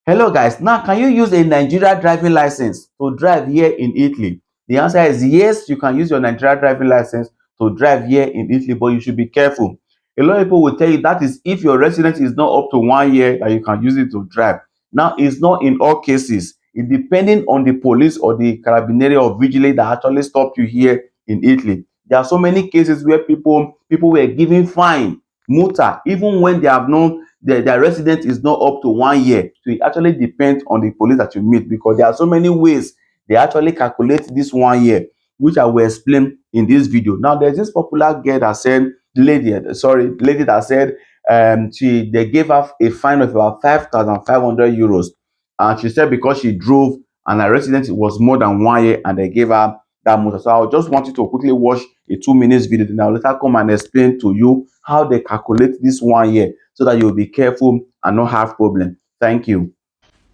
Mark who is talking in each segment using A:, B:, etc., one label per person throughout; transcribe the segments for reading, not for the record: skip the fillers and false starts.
A: Hello guys, now can you use a Nigeria driving license to drive here in Italy? The answer is yes, you can use your Nigeria driving license to drive here in Italy, but you should be careful. A lot of people will tell you that is if your residence is not up to 1 year that you can use it to drive. Now, it's not in all cases. It depending on the police or the carabinieri or vigilante that actually stopped you here in Italy. There are so many cases where people were given fine, multa, even when they have not their residence is not up to 1 year. So it actually depends on the police that you meet, because there are so many ways they actually calculate this 1 year, which I will explain in this video. Now, there's this popular girl that said, lady that said they gave her a fine of about 5,500 euros, and she said because she drove and her residence was more than 1 year, and they gave her that much. So I just want you to quickly watch a 2 minutes video, then I'll later come and explain to you how they calculate this 1 year, so that you'll be careful and not have problem. Thank you.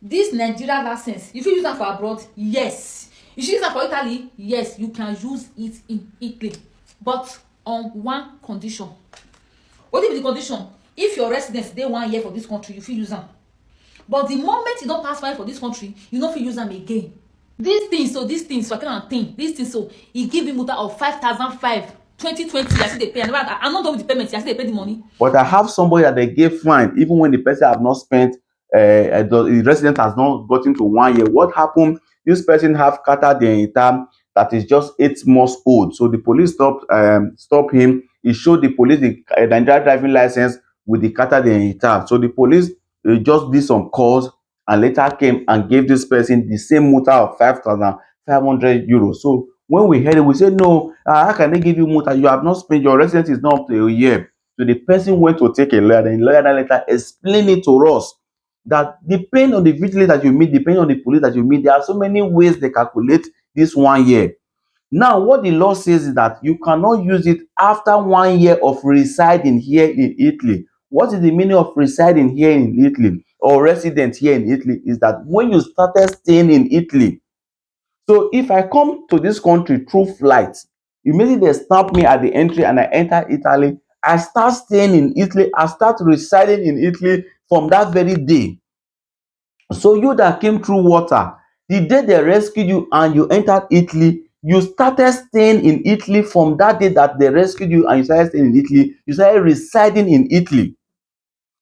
B: This Nigeria license, you fit use am for abroad? Yes. You should use am for Italy? Yes, you can use it in Italy, but on one condition. Wetin be the condition? If your residence dey 1 year for this country, you fit use am. But the moment you don pass 1 year for this country, you no fit use am again. This thing so I cannot think. This thing so e give me multa of 5,500. 2020 I still dey pay. I'm not done with the payment. I still dey pay the money.
A: But I have somebody that they gave fine even when the person have not spent the resident has not gotten to 1 year. What happened? This person have carta de that is just 8 months old. So the police stop him. He showed the police the Nigeria driving license with the carta de. So the police just did some calls and later came and gave this person the same multa of 5,500 euros. So when we heard it, we said, no, how can they give you multa? You have not spent, your residence is not up to a year. So the person went to take a lawyer, and the lawyer then later explained it to us that depending on the vigilance that you meet, depending on the police that you meet, there are so many ways they calculate this 1 year. Now, what the law says is that you cannot use it after 1 year of residing here in Italy. What is the meaning of residing here in Italy or resident here in Italy? Is that when you started staying in Italy. So if I come to this country through flight, immediately they stamp me at the entry and I enter Italy, I start staying in Italy, I start residing in Italy from that very day. So you that came through water, the day they rescued you and you entered Italy, you started staying in Italy from that day that they rescued you and you started staying in Italy, you started residing in Italy.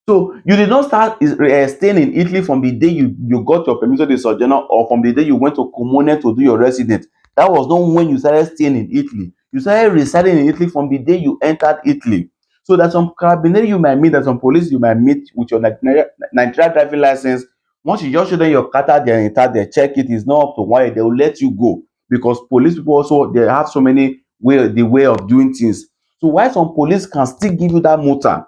A: So you did not start staying in Italy from the day you got your permission de sojourner, or from the day you went to Comune to do your residence. That was not when you started staying in Italy. You started residing in Italy from the day you entered Italy. So there's some carabinieri you might meet, there's some police you might meet with your Nigeria driving license. Once you just show them your carta they check it, it's not up to 1 year, they will let you go, because police people also they have so many way of doing things. So why some police can still give you that multa,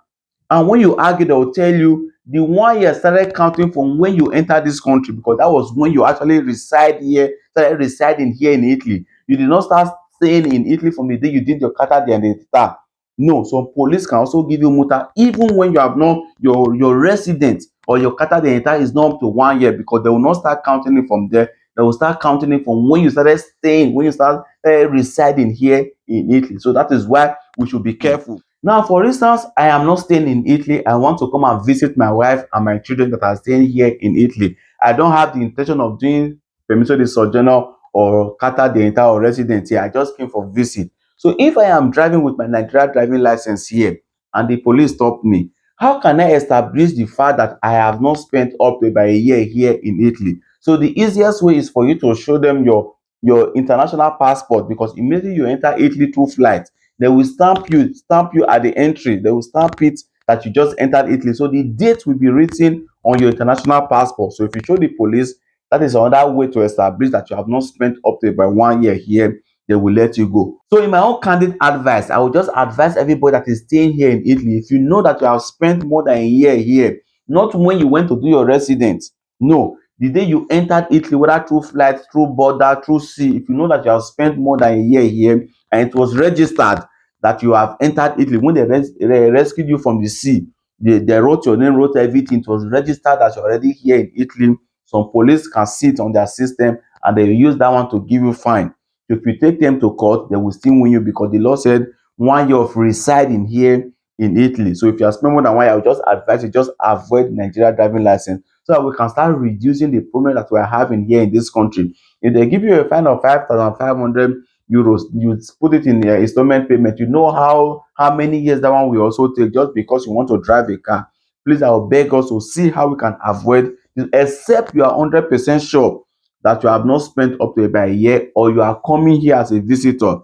A: and when you argue, they will tell you the 1 year started counting from when you enter this country, because that was when you actually started residing here in Italy. You did not start staying in Italy from the day you did your carta de identità. No, some police can also give you multa even when you have not your resident or your carta de identità is not up to 1 year, because they will not start counting it from there. They will start counting it from when you started staying, when you start residing here in Italy. So that is why we should be careful. Now, for instance, I am not staying in Italy. I want to come and visit my wife and my children that are staying here in Italy. I don't have the intention of doing permission de sojourner or carta de identità or residence here. I just came for visit. So if I am driving with my Nigeria driving license here and the police stop me, how can I establish the fact that I have not spent up to about a year here in Italy? So the easiest way is for you to show them your international passport, because immediately you enter Italy through flight, they will stamp you at the entry. They will stamp it that you just entered Italy. So the date will be written on your international passport. So if you show the police, that is another way to establish that you have not spent up to about 1 year here. They will let you go. So in my own candid advice, I will just advise everybody that is staying here in Italy, if you know that you have spent more than a year here, not when you went to do your residence, no, the day you entered Italy, whether through flight, through border, through sea, if you know that you have spent more than a year here and it was registered that you have entered Italy, when they rescued you from the sea, they wrote your name, wrote everything, it was registered that you're already here in Italy. Some police can see it on their system and they use that one to give you fine. If you take them to court, they will still win you, because the law said 1 year of residing here in Italy. So if you are spending more than 1 year, I would just advise you just avoid Nigeria driving license, so that we can start reducing the problem that we are having here in this country. If they give you a fine of 5,500 euros, you put it in installment payment, you know how many years that one will also take just because you want to drive a car. Please, I will beg us to see how we can avoid this, except you are 100% sure that you have not spent up to about a year, or you are coming here as a visitor,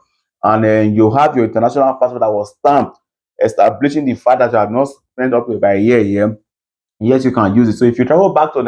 A: and you have your international passport that was stamped establishing the fact that you have not spent up to about a year here. Yes, you can use it. So if you travel back to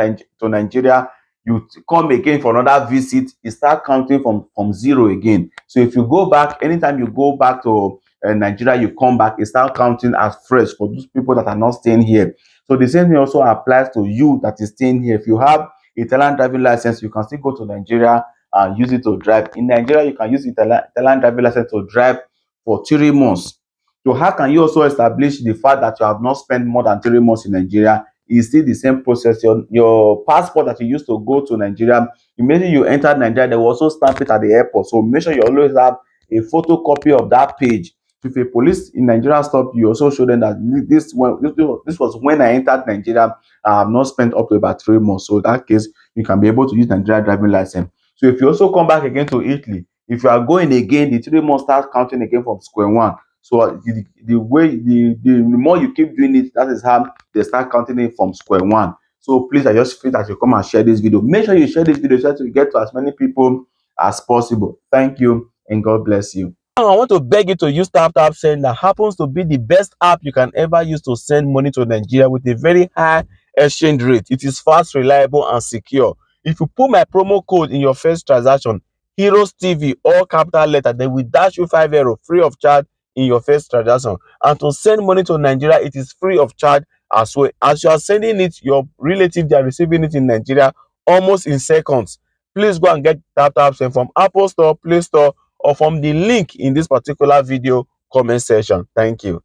A: Nigeria, you come again for another visit, it start counting from zero again. So if you go back, anytime you go back to Nigeria, you come back, it start counting as fresh for those people that are not staying here. So the same thing also applies to you that is staying here. If you have Italian driving license, you can still go to Nigeria and use it to drive. In Nigeria, you can use Italian driving license to drive for 3 months. So how can you also establish the fact that you have not spent more than 3 months in Nigeria? Is still the same process. Your passport that you used to go to Nigeria, immediately you enter Nigeria, they will also stamp it at the airport. So make sure you always have a photocopy of that page. If a police in Nigeria stop you, also show them that this was when I entered Nigeria. I have not spent up to about 3 months. So in that case, you can be able to use Nigeria driving license. So if you also come back again to Italy, if you are going again, the 3 months start counting again from square one. So the more you keep doing it, that is how they start counting it from square one. So please, I just feel that you come and share this video. Make sure you share this video so that you get to as many people as possible. Thank you and God bless you. Now, I want to beg you to use Send, that happens to be the best app you can ever use to send money to Nigeria with a very high exchange rate. It is fast, reliable, and secure. If you put my promo code in your first transaction, Heroes TV, all capital letter, they will dash you 5 euro free of charge in your first transaction. And to send money to Nigeria, it is free of charge as well. As you are sending it, your relative, they are receiving it in Nigeria almost in seconds. Please go and get Send from Apple Store, Play Store, or from the link in this particular video comment section. Thank you.